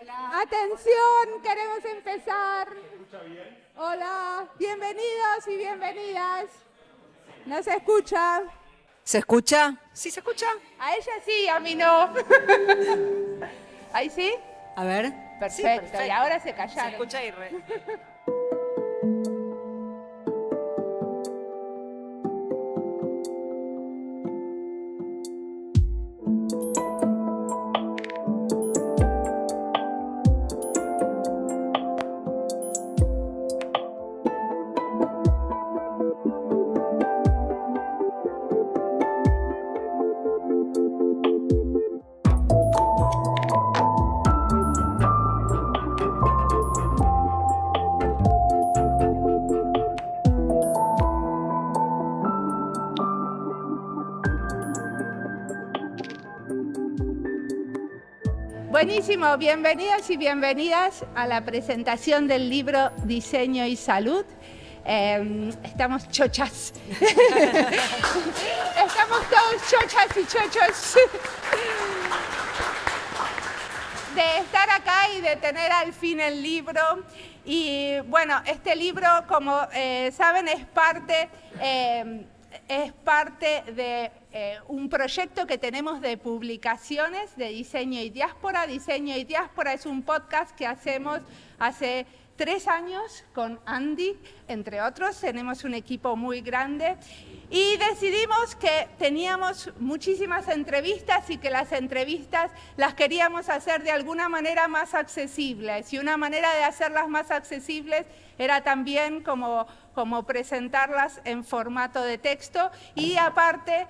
Hola. Atención, queremos empezar. ¿Se escucha bien? Hola, bienvenidos y bienvenidas. ¿No se escucha? ¿Se escucha? ¿Sí se escucha? A ella sí, a mí no. ¿Ahí sí? A ver. Perfecto, Sí, perfecto. Y ahora se callaron. Se escucha y re. Buenísimo, bienvenidos y bienvenidas a la presentación del libro Diseño y Salud. Estamos chochas. Estamos todos chochas y chochos de estar acá y de tener al fin el libro. Y bueno, este libro, como saben, es parte de un proyecto que tenemos de publicaciones de Diseño y Diáspora. Diseño y Diáspora es un podcast que hacemos hace 3 años con Andy, entre otros. Tenemos un equipo muy grande y decidimos que teníamos muchísimas entrevistas y que las entrevistas las queríamos hacer de alguna manera más accesibles. Y una manera de hacerlas más accesibles era también como presentarlas en formato de texto y aparte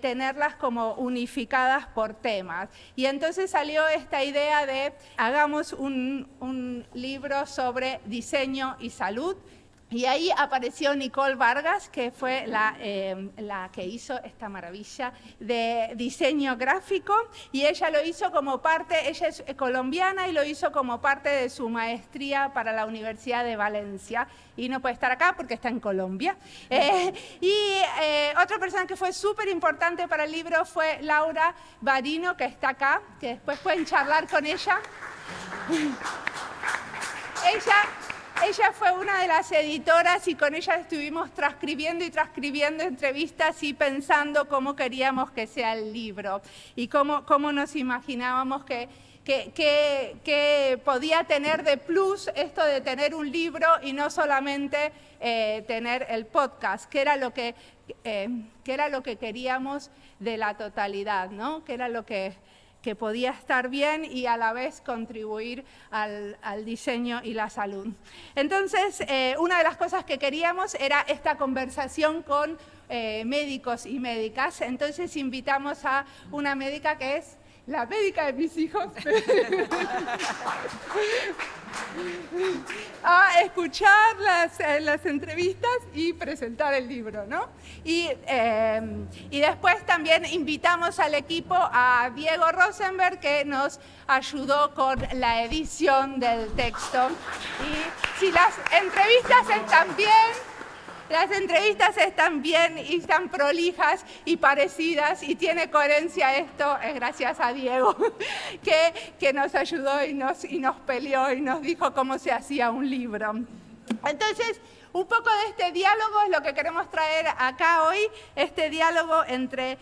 tenerlas como unificadas por temas. Y entonces salió esta idea de hagamos un libro sobre diseño y salud. Y ahí apareció Nicole Vargas, que fue la que hizo esta maravilla de diseño gráfico, y ella lo hizo como parte, ella es colombiana y lo hizo como parte de su maestría para la Universidad de Valencia, y no puede estar acá porque está en Colombia. Otra persona que fue súper importante para el libro fue Laura Barino, que está acá, que después pueden charlar con ella. Ella fue una de las editoras y con ella estuvimos transcribiendo entrevistas y pensando cómo queríamos que sea el libro y cómo nos imaginábamos que podía tener de plus esto de tener un libro y no solamente tener el podcast, que era lo que queríamos de la totalidad, ¿no? Que era lo que podía estar bien y a la vez contribuir al diseño y la salud. Entonces, una de las cosas que queríamos era esta conversación con médicos y médicas. Entonces invitamos a una médica que es la médica de mis hijos a escuchar las entrevistas y presentar el libro, ¿no? Y después también invitamos al equipo a Diego Rosenberg, que nos ayudó con la edición del texto. Y si las entrevistas están bien y están prolijas y parecidas y tiene coherencia esto, es gracias a Diego, que nos ayudó y nos peleó y nos dijo cómo se hacía un libro. Entonces, un poco de este diálogo es lo que queremos traer acá hoy, este diálogo entre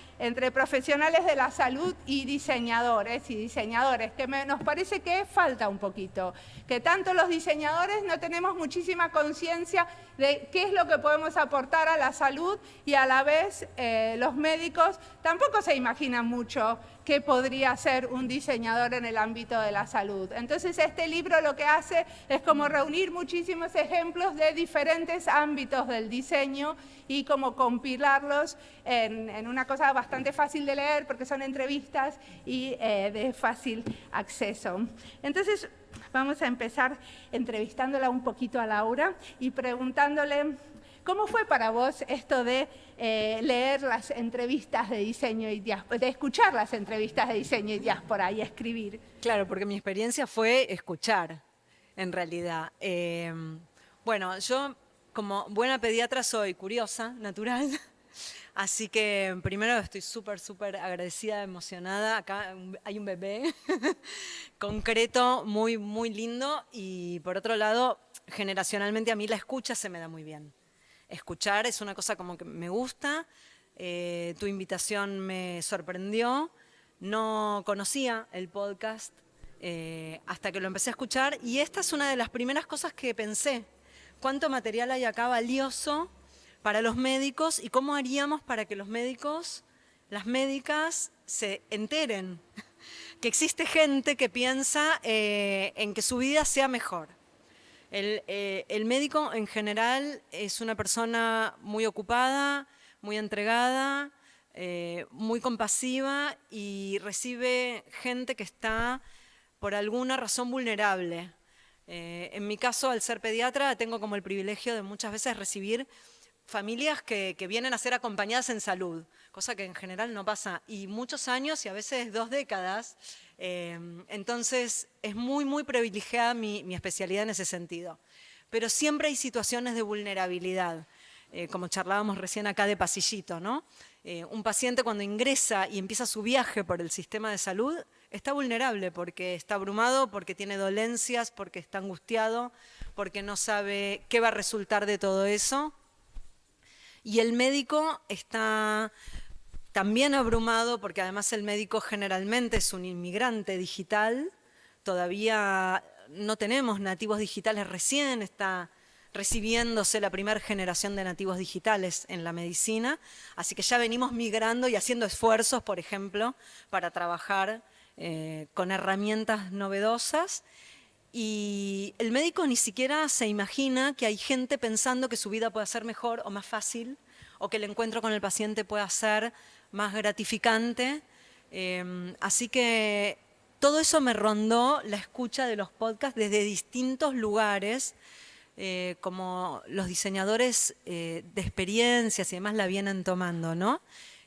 profesionales de la salud y diseñadores, que nos parece que falta un poquito, que tanto los diseñadores no tenemos muchísima conciencia de qué es lo que podemos aportar a la salud y a la vez los médicos tampoco se imaginan mucho qué podría ser un diseñador en el ámbito de la salud. Entonces este libro lo que hace es como reunir muchísimos ejemplos de diferentes ámbitos del diseño y como compilarlos en una cosa bastante fácil de leer porque son entrevistas y de fácil acceso. Entonces vamos a empezar entrevistándola un poquito a Laura y preguntándole ¿cómo fue para vos esto de leer las entrevistas de diseño y diáspora, de escuchar las entrevistas de diseño y diáspora y escribir? Claro, porque mi experiencia fue escuchar, en realidad. Bueno, yo como buena pediatra soy curiosa, natural, Así que primero estoy súper agradecida, emocionada. Acá hay un bebé concreto, muy lindo. Y por otro lado, generacionalmente a mí la escucha se me da muy bien. Escuchar es una cosa como que me gusta. Tu invitación me sorprendió. No conocía el podcast hasta que lo empecé a escuchar. Y esta es una de las primeras cosas que pensé. ¿Cuánto material hay acá valioso para los médicos y cómo haríamos para que los médicos, las médicas, se enteren que existe gente que piensa en que su vida sea mejor? El médico en general es una persona muy ocupada, muy entregada, muy compasiva y recibe gente que está por alguna razón vulnerable. En mi caso, al ser pediatra, tengo como el privilegio de muchas veces recibir familias que vienen a ser acompañadas en salud, cosa que en general no pasa, y muchos años y a veces 2 décadas. Entonces es muy privilegiada mi especialidad en ese sentido. Pero siempre hay situaciones de vulnerabilidad, como charlábamos recién acá de pasillito, ¿no? Un paciente cuando ingresa y empieza su viaje por el sistema de salud está vulnerable porque está abrumado, porque tiene dolencias, porque está angustiado, porque no sabe qué va a resultar de todo eso. Y el médico está también abrumado porque además el médico generalmente es un inmigrante digital. Todavía no tenemos nativos digitales, recién está recibiéndose la primera generación de nativos digitales en la medicina. Así que ya venimos migrando y haciendo esfuerzos, por ejemplo, para trabajar con herramientas novedosas. Y el médico ni siquiera se imagina que hay gente pensando que su vida puede ser mejor o más fácil, o que el encuentro con el paciente pueda ser más gratificante. Así que todo eso me rondó la escucha de los podcasts desde distintos lugares, como los diseñadores de experiencias y demás la vienen tomando, ¿no?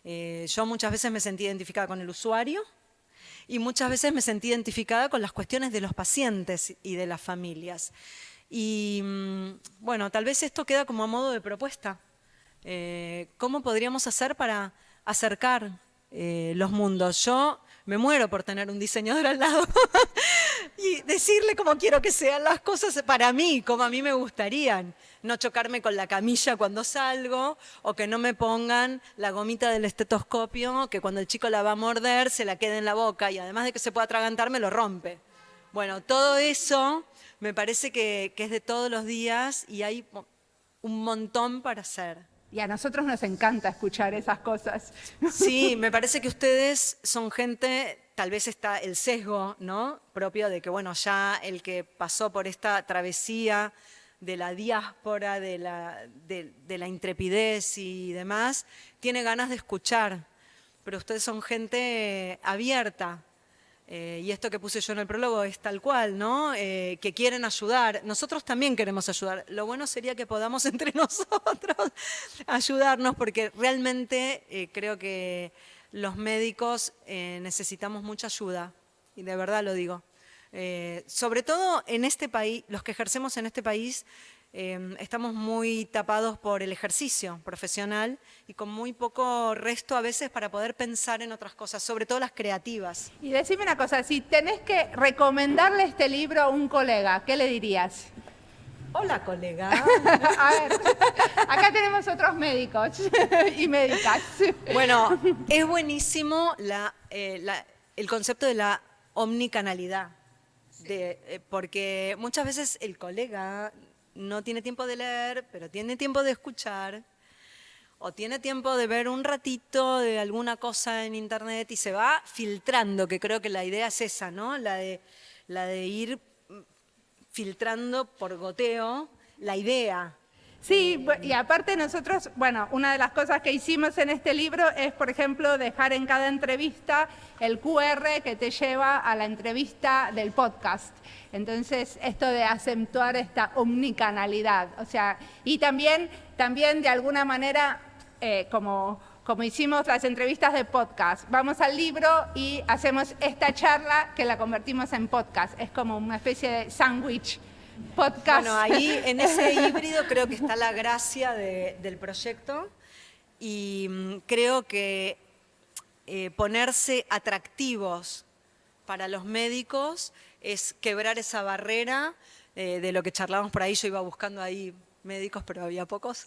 Yo muchas veces me sentí identificada con el usuario, y muchas veces me sentí identificada con las cuestiones de los pacientes y de las familias. Y bueno, tal vez esto queda como a modo de propuesta. ¿Cómo podríamos hacer para acercar los mundos? Yo me muero por tener un diseñador al lado y decirle cómo quiero que sean las cosas para mí, como a mí me gustarían. No chocarme con la camilla cuando salgo, o que no me pongan la gomita del estetoscopio, que cuando el chico la va a morder se la quede en la boca y además de que se pueda atragantar me lo rompe. Bueno, todo eso me parece que es de todos los días y hay un montón para hacer. Y a nosotros nos encanta escuchar esas cosas. Sí, me parece que ustedes son gente, tal vez está el sesgo, ¿no? Propio de que, bueno, ya el que pasó por esta travesía de la diáspora, de la intrepidez y demás, tiene ganas de escuchar. Pero ustedes son gente abierta. Y esto que puse yo en el prólogo es tal cual, ¿no? Que quieren ayudar. Nosotros también queremos ayudar. Lo bueno sería que podamos entre nosotros ayudarnos, porque realmente creo que los médicos necesitamos mucha ayuda, y de verdad lo digo. Sobre todo en este país, los que ejercemos en este país, estamos muy tapados por el ejercicio profesional y con muy poco resto a veces para poder pensar en otras cosas, sobre todo las creativas. Y decime una cosa, si tenés que recomendarle este libro a un colega, ¿qué le dirías? Hola, colega. A ver, acá tenemos otros médicos y médicas. Bueno, es buenísimo el concepto de la omnicanalidad, porque muchas veces el colega no tiene tiempo de leer, pero tiene tiempo de escuchar, o tiene tiempo de ver un ratito de alguna cosa en internet y se va filtrando, que creo que la idea es esa, ¿no? La de ir filtrando por goteo la idea. Sí, y aparte nosotros, bueno, una de las cosas que hicimos en este libro es, por ejemplo, dejar en cada entrevista el QR que te lleva a la entrevista del podcast. Entonces, esto de acentuar esta omnicanalidad, o sea, y también de alguna manera, como hicimos las entrevistas de podcast, vamos al libro y hacemos esta charla que la convertimos en podcast. Es como una especie de sándwich. Podcast. Bueno, ahí en ese híbrido creo que está la gracia del proyecto. y creo que ponerse atractivos para los médicos es quebrar esa barrera de lo que charlábamos por ahí. Yo iba buscando ahí médicos, pero había pocos.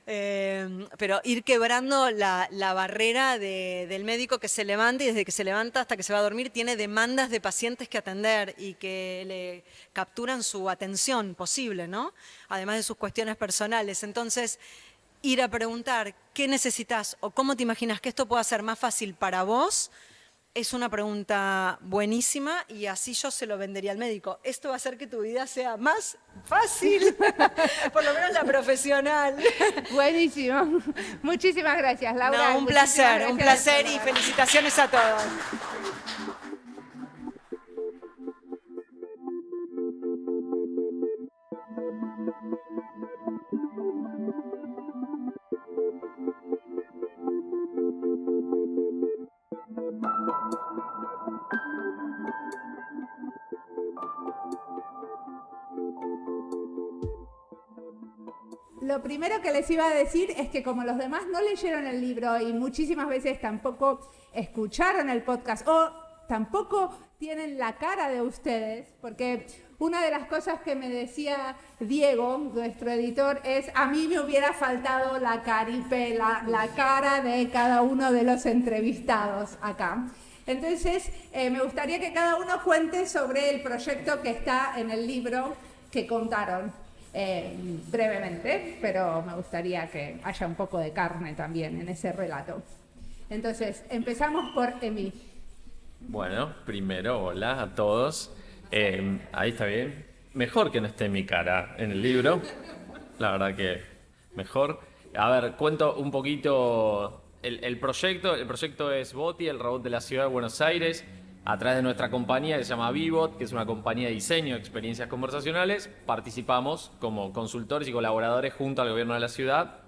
Pero ir quebrando la barrera del médico que se levanta y desde que se levanta hasta que se va a dormir tiene demandas de pacientes que atender y que le capturan su atención posible, ¿no? Además de sus cuestiones personales. Entonces, ir a preguntar qué necesitas o cómo te imaginas que esto pueda ser más fácil para vos es una pregunta buenísima y así yo se lo vendería al médico. Esto va a hacer que tu vida sea más fácil, por lo menos la profesional. Buenísimo. Muchísimas gracias, Laura. No, un placer y felicitaciones a todos. Lo primero que les iba a decir es que como los demás no leyeron el libro y muchísimas veces tampoco escucharon el podcast o tampoco tienen la cara de ustedes, porque una de las cosas que me decía Diego, nuestro editor, es a mí me hubiera faltado la cara de cada uno de los entrevistados acá. Entonces, me gustaría que cada uno cuente sobre el proyecto que está en el libro que contaron. Brevemente, pero me gustaría que haya un poco de carne también en ese relato. Entonces, empezamos por Emi. Bueno, primero, hola a todos. Ahí está bien. Mejor que no esté mi cara en el libro. La verdad que mejor. A ver, cuento un poquito el proyecto. El proyecto es Boti, el robot de la ciudad de Buenos Aires, a través de nuestra compañía que se llama Vivot, que es una compañía de diseño de experiencias conversacionales. Participamos como consultores y colaboradores junto al gobierno de la ciudad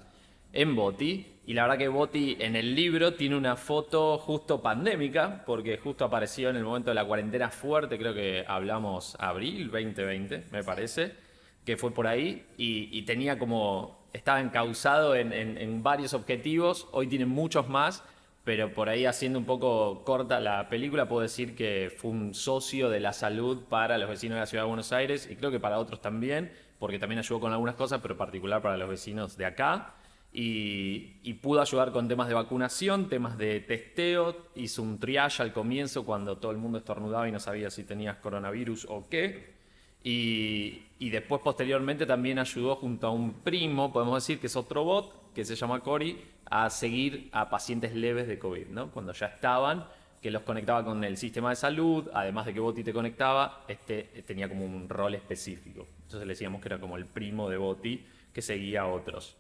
en Boti. Y la verdad que Boti en el libro tiene una foto justo pandémica, porque justo apareció en el momento de la cuarentena fuerte, creo que hablamos abril 2020, me parece, que fue por ahí, y tenía como, estaba encauzado en varios objetivos. Hoy tiene muchos más, pero por ahí, haciendo un poco corta la película, puedo decir que fue un socio de la salud para los vecinos de la ciudad de Buenos Aires, y creo que para otros también, porque también ayudó con algunas cosas, pero en particular para los vecinos de acá. Y pudo ayudar con temas de vacunación, temas de testeo. Hizo un triage al comienzo cuando todo el mundo estornudaba y no sabía si tenías coronavirus o qué. Y después, posteriormente, también ayudó junto a un primo, podemos decir que es otro bot, que se llama Cory, a seguir a pacientes leves de COVID, ¿no? Cuando ya estaban, que los conectaba con el sistema de salud. Además de que Boti te conectaba, tenía como un rol específico. Entonces le decíamos que era como el primo de Boti que seguía a otros.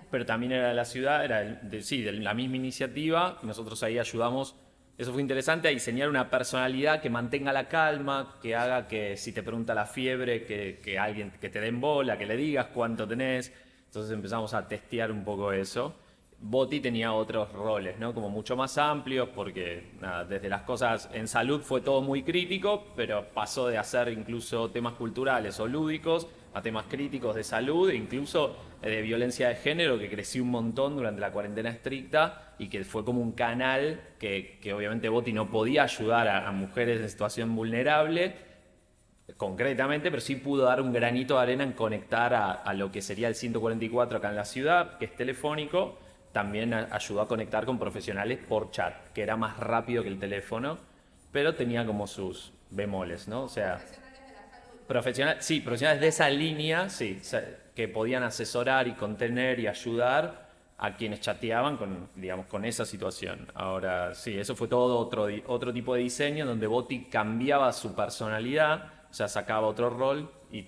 Pero también era de la ciudad, era de la misma iniciativa. Nosotros ahí ayudamos, eso fue interesante, a diseñar una personalidad que mantenga la calma, que haga que si te pregunta la fiebre, que alguien que te den bola, que le digas cuánto tenés. Entonces empezamos a testear un poco eso. Boti tenía otros roles, ¿no? Como mucho más amplios, porque nada, desde las cosas en salud fue todo muy crítico, pero pasó de hacer incluso temas culturales o lúdicos a temas críticos de salud e incluso de violencia de género, que creció un montón durante la cuarentena estricta y que fue como un canal que obviamente Boti no podía ayudar a mujeres en situación vulnerable concretamente, pero sí pudo dar un granito de arena en conectar a lo que sería el 144 acá en la ciudad, que es telefónico. También ayudó a conectar con profesionales por chat, que era más rápido que el teléfono, pero tenía como sus bemoles, ¿no? O sea, profesionales de esa línea, sí, que podían asesorar y contener y ayudar a quienes chateaban con esa situación. Ahora, sí, eso fue todo otro tipo de diseño, donde Boti cambiaba su personalidad, o sea, sacaba otro rol y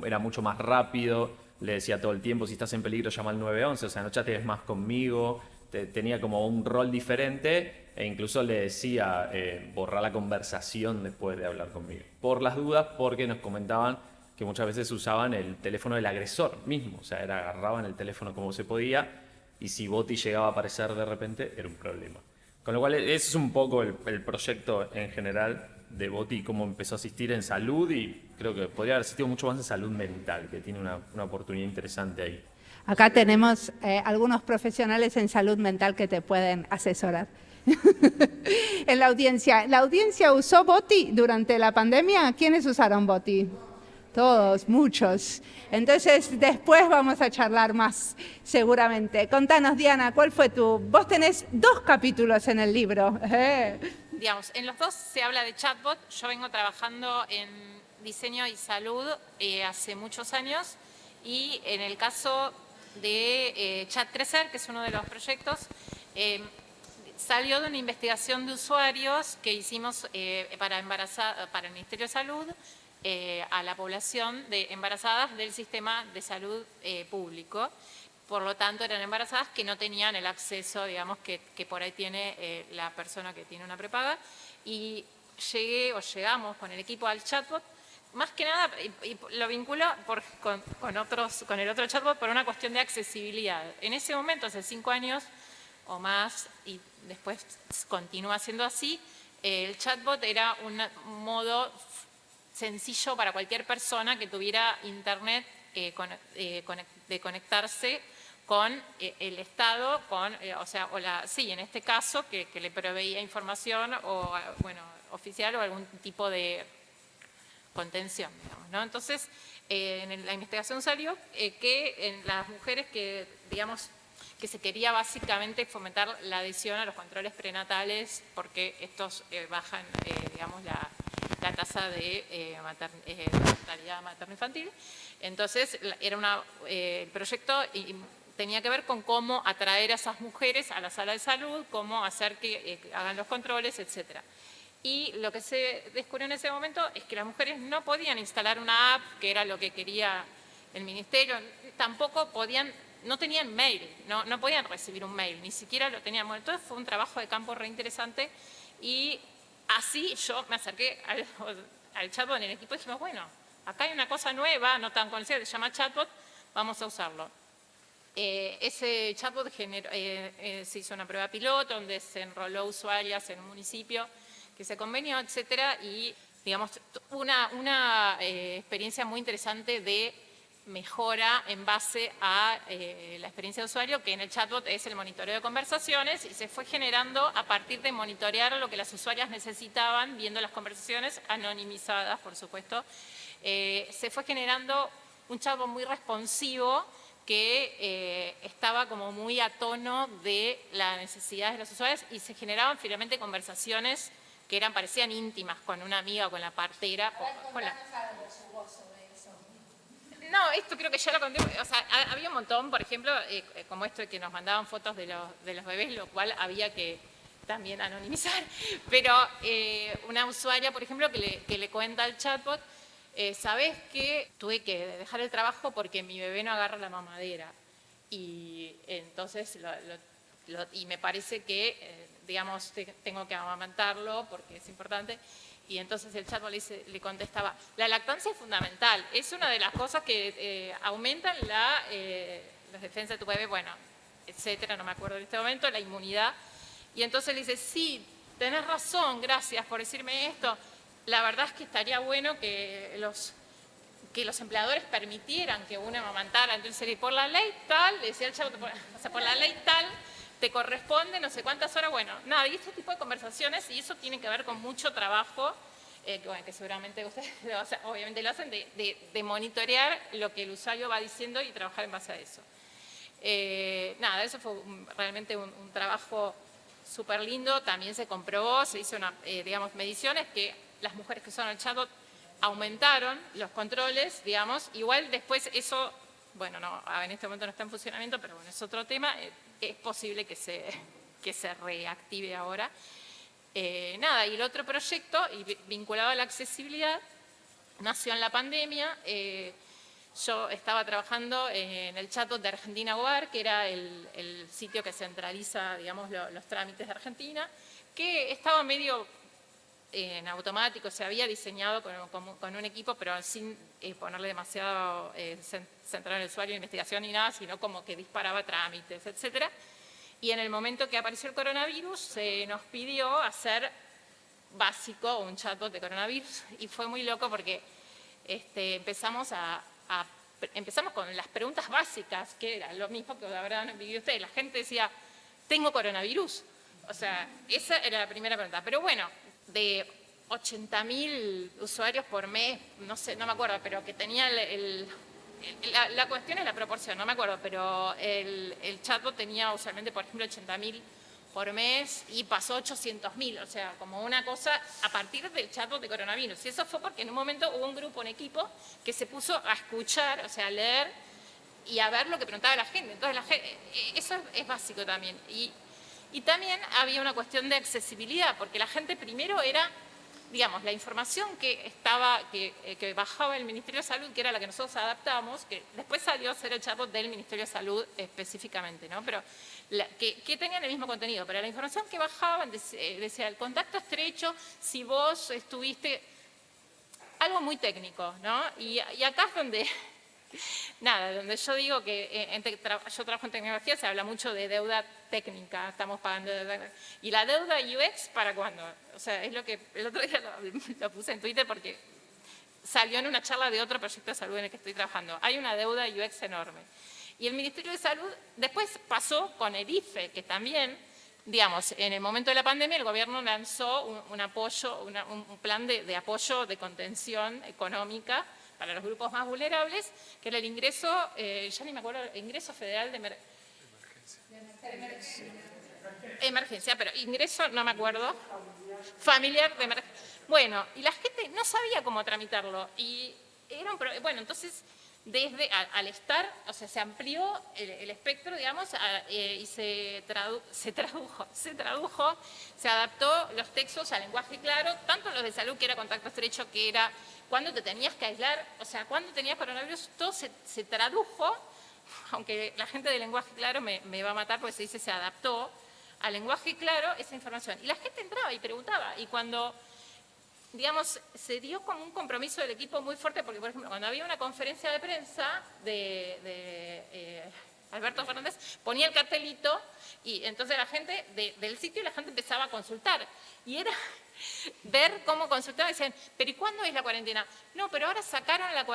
era mucho más rápido. Le decía todo el tiempo, si estás en peligro, llama al 911, o sea, no chatees más conmigo. Tenía como un rol diferente, e incluso le decía borrar la conversación después de hablar conmigo. Por las dudas, porque nos comentaban que muchas veces usaban el teléfono del agresor mismo, o sea, agarraban el teléfono como se podía, y si Boti llegaba a aparecer de repente, era un problema. Con lo cual, ese es un poco el proyecto en general de Boti, cómo empezó a asistir en salud, y creo que podría haber asistido mucho más en salud mental, que tiene una oportunidad interesante ahí. Acá tenemos algunos profesionales en salud mental que te pueden asesorar. En la audiencia usó Boti durante la pandemia. ¿Quiénes usaron Boti? Todos, muchos. Entonces, después vamos a charlar más, seguramente. Contanos, Diana, ¿cuál fue tu...? Vos tenés 2 capítulos en el libro. Digamos, en los 2 se habla de chatbot. Yo vengo trabajando en diseño y salud hace muchos años. Y en el caso de Chat Crecer, que es uno de los proyectos, salió de una investigación de usuarios que hicimos para el Ministerio de Salud, a la población de embarazadas del sistema de salud público. Por lo tanto, eran embarazadas que no tenían el acceso, digamos, que por ahí tiene la persona que tiene una prepaga. Y llegamos con el equipo al chatbot, más que nada, y lo vinculo con el otro chatbot por una cuestión de accesibilidad. En ese momento, hace 5 años o más, y después continúa siendo así, el chatbot era un modo sencillo para cualquier persona que tuviera internet de conectarse con el Estado, en este caso, que le proveía información o, bueno, oficial o algún tipo de contención, digamos, ¿no? Entonces, en la investigación salió que en las mujeres que, digamos, que se quería básicamente fomentar la adhesión a los controles prenatales porque estos bajan, digamos, la tasa de mortalidad materno-infantil. Entonces, era el proyecto tenía que ver con cómo atraer a esas mujeres a la sala de salud, cómo hacer que hagan los controles, etc. Y lo que se descubrió en ese momento es que las mujeres no podían instalar una app, que era lo que quería el ministerio, tampoco podían, no tenían mail, no podían recibir un mail, ni siquiera lo tenían. Bueno, entonces fue un trabajo de campo re interesante y así yo me acerqué al chatbot en el equipo y dijimos, bueno, acá hay una cosa nueva, no tan conocida, se llama chatbot, vamos a usarlo. Ese chatbot se hizo una prueba piloto donde se enroló usuarias en un municipio que se convenió, etcétera, y digamos una experiencia muy interesante de mejora en base a la experiencia de usuario, que en el chatbot es el monitoreo de conversaciones, y se fue generando a partir de monitorear lo que las usuarias necesitaban, viendo las conversaciones anonimizadas, por supuesto. Se fue generando un chatbot muy responsivo que estaba como muy a tono de las necesidades de los usuarios y se generaban finalmente conversaciones que parecían íntimas con una amiga o con la partera. No, esto creo que ya lo conté. O sea, había un montón, por ejemplo, como esto de que nos mandaban fotos de los bebés, lo cual había que también anonimizar. Pero una usuaria, por ejemplo, que le cuenta al chatbot, ¿sabés qué? Tuve que dejar el trabajo porque mi bebé no agarra la mamadera. Y entonces, y me parece que, digamos, tengo que amamantarlo porque es importante. Y entonces el chatbot le contestaba, la lactancia es fundamental, es una de las cosas que aumentan las defensas de tu bebé, bueno, etcétera, no me acuerdo en este momento, la inmunidad. Y entonces le dice, sí, tenés razón, gracias por decirme esto. La verdad es que estaría bueno que los empleadores permitieran que uno amamantara. Entonces, por la ley tal, le decía el chatbot, por la ley tal, te corresponde no sé cuántas horas, bueno, nada, y este tipo de conversaciones, y eso tiene que ver con mucho trabajo, que seguramente ustedes obviamente lo hacen, de monitorear lo que el usuario va diciendo y trabajar en base a eso. Nada, eso fue realmente un trabajo súper lindo, también se comprobó, se hizo digamos, mediciones que las mujeres que usaron el chatbot aumentaron los controles, digamos, igual después eso, bueno, no, en este momento no está en funcionamiento, pero bueno, es otro tema. Es posible que se reactive ahora. Nada, y el otro proyecto, vinculado a la accesibilidad, nació en la pandemia. Yo estaba trabajando en el chatbot de Argentina Hogar, que era el sitio que centraliza, digamos, los trámites de Argentina, que estaba medio en automático, se había diseñado con un equipo, pero sin ponerle demasiado centrado en el usuario de investigación ni nada, sino como que disparaba trámites, etc. Y en el momento que apareció el coronavirus, se nos pidió hacer básico un chatbot de coronavirus, y fue muy loco porque empezamos a empezamos con las preguntas básicas, que era lo mismo que habrán vivido ustedes. La gente decía, tengo coronavirus. O sea, esa era la primera pregunta. Pero bueno, de 80.000 usuarios por mes, no sé, no me acuerdo, pero que tenía la cuestión es la proporción, no me acuerdo, pero el chatbot tenía usualmente, por ejemplo, 80.000 por mes y pasó 800.000, o sea, como una cosa a partir del chatbot de coronavirus. Y eso fue porque en un momento hubo un grupo, un equipo, que se puso a escuchar, o sea, a leer y a ver lo que preguntaba la gente. Entonces, eso es básico también. Y también había una cuestión de accesibilidad, porque la gente primero era, digamos, la información que bajaba el Ministerio de Salud, que era la que nosotros adaptamos, que después salió a ser el chatbot del Ministerio de Salud específicamente, ¿no? Pero que tenían el mismo contenido, pero la información que bajaban decía el contacto estrecho, si vos estuviste, algo muy técnico, ¿no? Y acá es donde, nada, donde yo digo que yo trabajo en tecnología, se habla mucho de deuda técnica, estamos pagando deuda. ¿Y la deuda UX para cuándo? O sea, es lo que el otro día lo puse en Twitter porque salió en una charla de otro proyecto de salud en el que estoy trabajando. Hay una deuda UX enorme. Y el Ministerio de Salud después pasó con el IFE, que también, digamos, en el momento de la pandemia el gobierno lanzó un apoyo, un plan de apoyo de contención económica para los grupos más vulnerables, que era el ingreso, ya ni me acuerdo, ingreso federal de emergencia, pero ingreso no me acuerdo, familiar de emergencia. Bueno, y la gente no sabía cómo tramitarlo. Y bueno, entonces, al estar, o sea, se amplió el espectro, digamos, y se tradujo, se adaptó los textos al lenguaje claro, tanto los de salud, que era contacto estrecho, que era cuando te tenías que aislar, o sea, cuando tenías coronavirus, todo se tradujo, aunque la gente de lenguaje claro me va a matar porque se dice se adaptó al lenguaje claro esa información. Y la gente entraba y preguntaba, y cuando, digamos, se dio como un compromiso del equipo muy fuerte, porque, por ejemplo, cuando había una conferencia de prensa de Alberto Fernández, ponía el cartelito, y entonces la gente del sitio y la gente empezaba a consultar. Y era ver cómo consultaban y decían, ¿pero y cuándo es la cuarentena? No, pero ahora sacaron la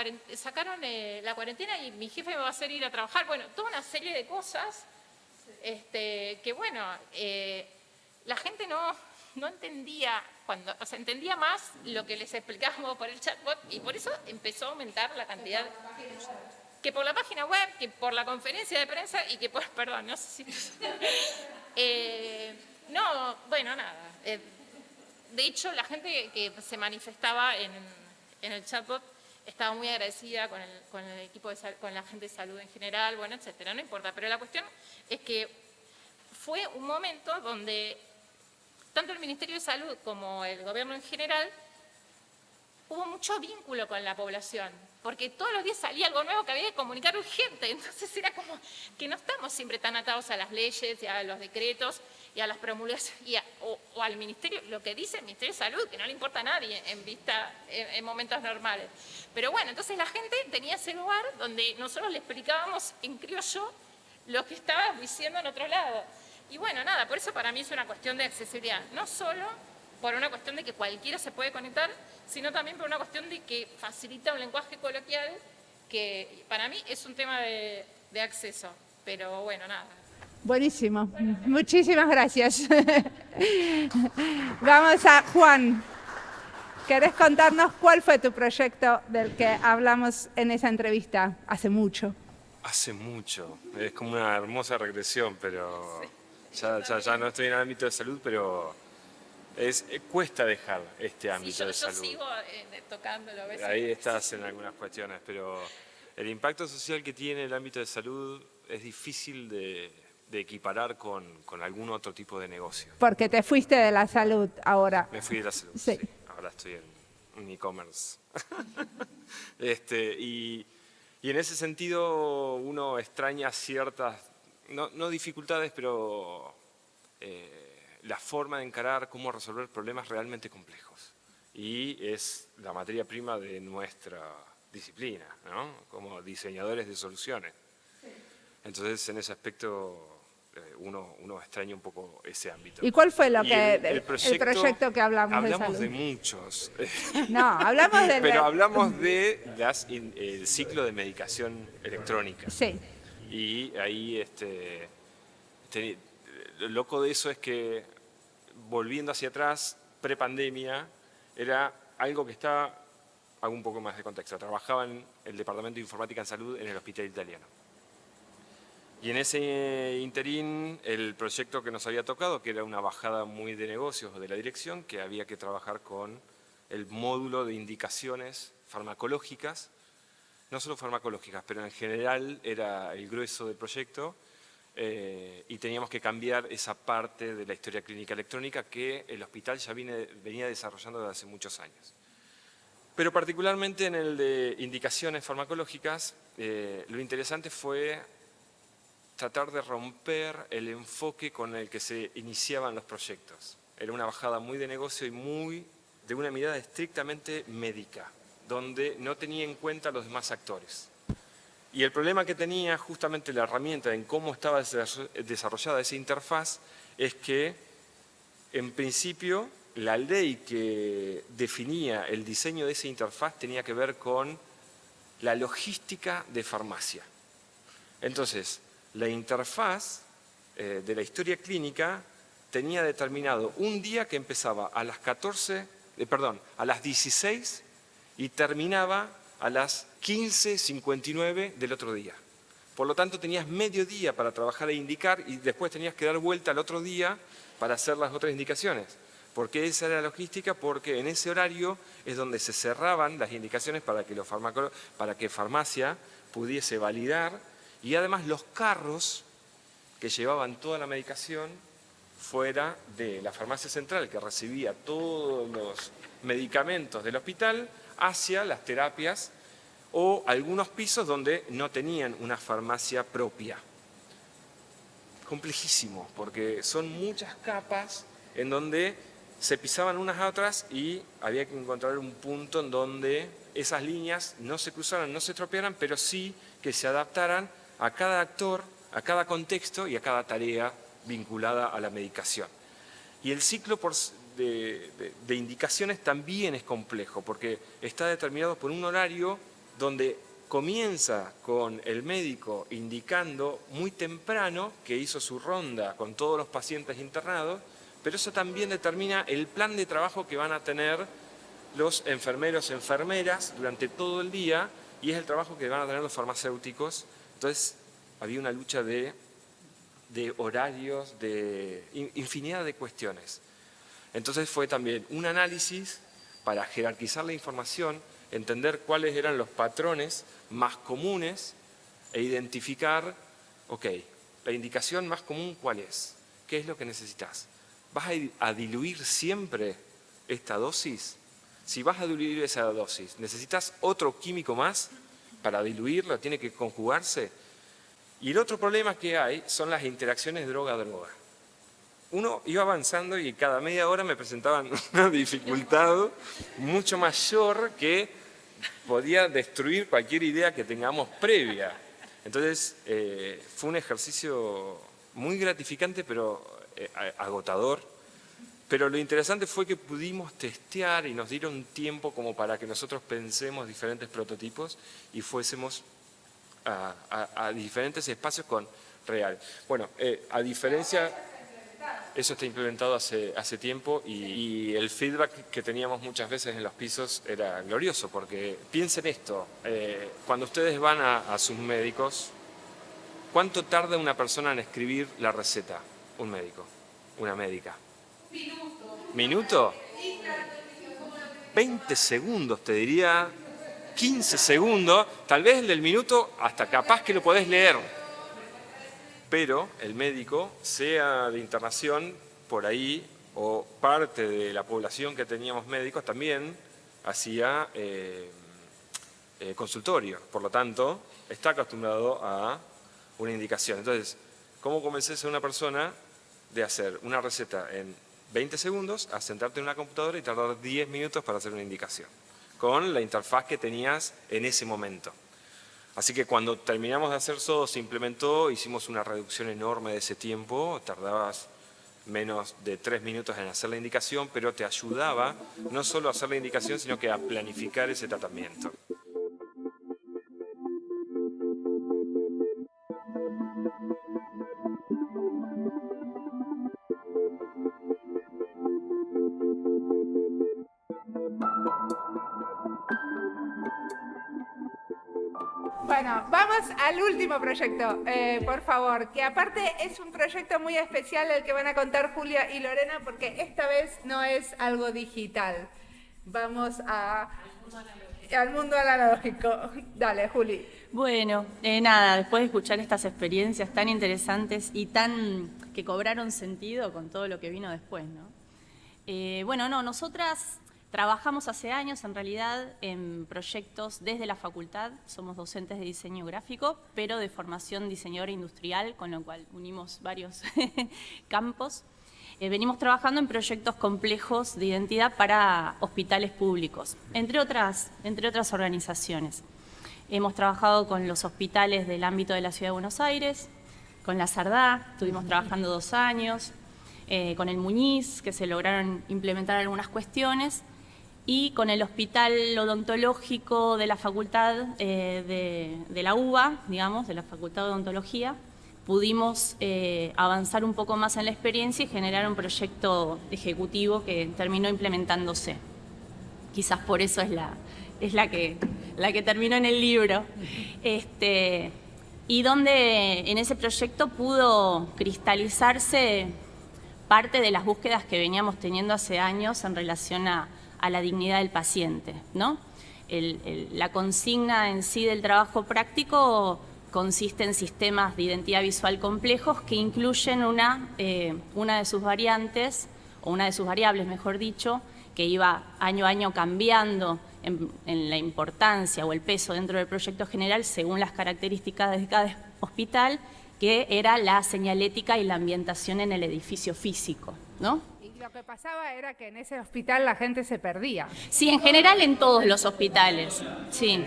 cuarentena y mi jefe me va a hacer ir a trabajar. Bueno, toda una serie de cosas que, bueno, la gente no entendía, o sea, entendía más lo que les explicábamos por el chatbot y por eso empezó a aumentar la cantidad, que por la página web, que por la conferencia de prensa y que por, perdón, no sé si... no, bueno, nada. De hecho, la gente que se manifestaba en el chatbot estaba muy agradecida con el equipo con la gente de salud en general, bueno, etcétera, no importa. Pero la cuestión es que fue un momento donde tanto el Ministerio de Salud como el gobierno en general hubo mucho vínculo con la población, porque todos los días salía algo nuevo que había que comunicar urgente. Entonces era como que no estamos siempre tan atados a las leyes y a los decretos y a las promulgaciones o al Ministerio, lo que dice el Ministerio de Salud, que no le importa a nadie en momentos normales. Pero bueno, entonces la gente tenía ese lugar donde nosotros le explicábamos en criollo lo que estaba diciendo en otro lado. Y bueno, nada, por eso para mí es una cuestión de accesibilidad, no solo por una cuestión de que cualquiera se puede conectar, sino también por una cuestión de que facilita un lenguaje coloquial que para mí es un tema de acceso. Pero bueno, nada. Buenísimo. Muchísimas gracias. Vamos a Juan. ¿Querés contarnos cuál fue tu proyecto del que hablamos en esa entrevista hace mucho? Hace mucho. Es como una hermosa regresión, pero ya no estoy en el ámbito de salud, pero cuesta dejar este ámbito de salud. Yo sigo tocándolo a veces. Ahí estás en algunas cuestiones, pero el impacto social que tiene el ámbito de salud es difícil de equiparar con algún otro tipo de negocio. Porque te fuiste de la salud ahora. Me fui de la salud, sí. Ahora estoy en e-commerce. Y en ese sentido uno extraña ciertas, no dificultades, pero la forma de encarar cómo resolver problemas realmente complejos. Y es la materia prima de nuestra disciplina, ¿no? Como diseñadores de soluciones. Entonces, en ese aspecto uno extraña un poco ese ámbito. ¿Y cuál fue lo Y que el proyecto que hablamos de Hablamos salud? de muchos. No, hablamos del... Pero hablamos de el ciclo de medicación electrónica. Sí, Y ahí lo loco de eso es que, volviendo hacia atrás, prepandemia, era algo que estaba, hago un poco más de contexto, trabajaba en el Departamento de Informática en Salud en el Hospital Italiano. Y en ese interín, el proyecto que nos había tocado, que era una bajada muy de negocios de la dirección, que había que trabajar con el módulo de indicaciones farmacológicas, no solo farmacológicas, pero en general era el grueso del proyecto, y teníamos que cambiar esa parte de la historia clínica electrónica que el hospital ya venía desarrollando desde hace muchos años. Pero particularmente en el de indicaciones farmacológicas, lo interesante fue tratar de romper el enfoque con el que se iniciaban los proyectos. Era una bajada muy de negocio y de una mirada estrictamente médica, donde no tenía en cuenta a los demás actores. Y el problema que tenía justamente la herramienta en cómo estaba desarrollada esa interfaz es que, en principio, la ley que definía el diseño de esa interfaz tenía que ver con la logística de farmacia. Entonces, la interfaz de la historia clínica tenía determinado un día que empezaba a las 16 y terminaba a las 15:59 del otro día. Por lo tanto, tenías medio día para trabajar e indicar y después tenías que dar vuelta al otro día para hacer las otras indicaciones. ¿Por qué esa era la logística? Porque en ese horario es donde se cerraban las indicaciones para que farmacia pudiese validar, y además los carros que llevaban toda la medicación fuera de la farmacia central, que recibía todos los medicamentos del hospital, hacia las terapias o algunos pisos donde no tenían una farmacia propia. Complejísimo, porque son muchas capas en donde se pisaban unas a otras y había que encontrar un punto en donde esas líneas no se cruzaran, no se estropearan, pero sí que se adaptaran a cada actor, a cada contexto y a cada tarea vinculada a la medicación. Y el ciclo de indicaciones también es complejo, porque está determinado por un horario donde comienza con el médico indicando muy temprano que hizo su ronda con todos los pacientes internados, pero eso también determina el plan de trabajo que van a tener los enfermeros, enfermeras durante todo el día, y es el trabajo que van a tener los farmacéuticos. Entonces había una lucha de horarios, de infinidad de cuestiones. Entonces fue también un análisis para jerarquizar la información, entender cuáles eran los patrones más comunes e identificar, ok, la indicación más común, ¿cuál es? ¿Qué es lo que necesitas? ¿Vas a diluir siempre esta dosis? Si vas a diluir esa dosis, ¿necesitas otro químico más para diluirlo? ¿Tiene que conjugarse? Y el otro problema que hay son las interacciones droga-droga. Uno iba avanzando y cada media hora me presentaban una dificultad mucho mayor que podía destruir cualquier idea que tengamos previa. Entonces fue un ejercicio muy gratificante, pero agotador. Pero lo interesante fue que pudimos testear y nos dieron tiempo como para que nosotros pensemos diferentes prototipos y fuésemos a diferentes espacios con real. Bueno, a diferencia... Eso está implementado hace tiempo y el feedback que teníamos muchas veces en los pisos era glorioso, porque piensen esto, cuando ustedes van a sus médicos, ¿cuánto tarda una persona en escribir la receta? Un médico, una médica. ¿Minuto? 20 segundos, te diría, 15 segundos, tal vez el del minuto hasta capaz que lo podés leer. Pero el médico, sea de internación por ahí o parte de la población que teníamos médicos, también hacía consultorio. Por lo tanto, está acostumbrado a una indicación. Entonces, ¿cómo convences a una persona de hacer una receta en 20 segundos a sentarte en una computadora y tardar 10 minutos para hacer una indicación? Con la interfaz que tenías en ese momento. Así que cuando terminamos de hacer eso, se implementó, hicimos una reducción enorme de ese tiempo, tardabas menos de 3 minutos en hacer la indicación, pero te ayudaba no solo a hacer la indicación, sino que a planificar ese tratamiento. Bueno, vamos al último proyecto, por favor, que aparte es un proyecto muy especial el que van a contar Julia y Lorena, porque esta vez no es algo digital. Vamos al mundo analógico. Dale, Juli. Bueno, nada, después de escuchar estas experiencias tan interesantes y que cobraron sentido con todo lo que vino después, ¿no? Nosotras trabajamos hace años, en realidad, en proyectos desde la facultad. Somos docentes de diseño gráfico, pero de formación diseñadora industrial, con lo cual unimos varios campos. Venimos trabajando en proyectos complejos de identidad para hospitales públicos, entre otras organizaciones. Hemos trabajado con los hospitales del ámbito de la Ciudad de Buenos Aires, con la Sardá, estuvimos trabajando 2 años, con el Muñiz, que se lograron implementar algunas cuestiones, y con el Hospital Odontológico de la Facultad de la UBA, digamos, de la Facultad de Odontología, pudimos avanzar un poco más en la experiencia y generar un proyecto ejecutivo que terminó implementándose. Quizás por eso es la que terminó en el libro. Y donde en ese proyecto pudo cristalizarse parte de las búsquedas que veníamos teniendo hace años en relación a la dignidad del paciente, ¿no? La consigna en sí del trabajo práctico consiste en sistemas de identidad visual complejos que incluyen una de sus variantes, o una de sus variables, mejor dicho, que iba año a año cambiando en la importancia o el peso dentro del proyecto general según las características de cada hospital, que era la señalética y la ambientación en el edificio físico, ¿no? Y lo que pasaba era que en ese hospital la gente se perdía. Sí, en general en todos los hospitales, sí.